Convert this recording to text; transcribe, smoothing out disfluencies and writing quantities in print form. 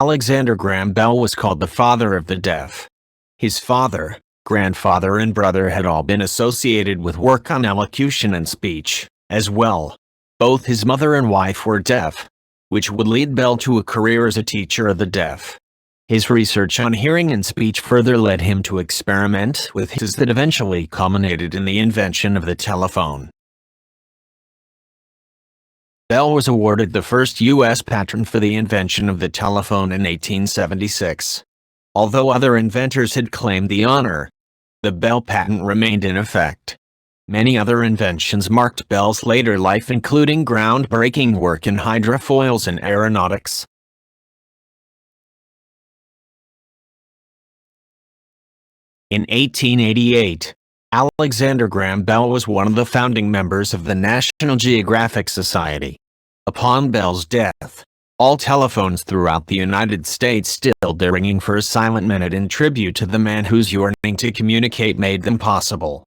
Alexander Graham Bell was called the father of the deaf. His father, grandfather and brother had all been associated with work on elocution and speech, as well. Both his mother and wife were deaf, which would lead Bell to a career as a teacher of the deaf. His research on hearing and speech further led him to experiment with his that eventually culminated in the invention of the telephone. Bell was awarded the first U.S. patent for the invention of the telephone in 1876. Although other inventors had claimed the honor, the Bell patent remained in effect. Many other inventions marked Bell's later life, including groundbreaking work in hydrofoils and aeronautics. In 1888, Alexander Graham Bell was one of the founding members of the National Geographic Society. Upon Bell's death, all telephones throughout the United States stilled their ringing for a silent minute in tribute to the man whose yearning to communicate made them possible.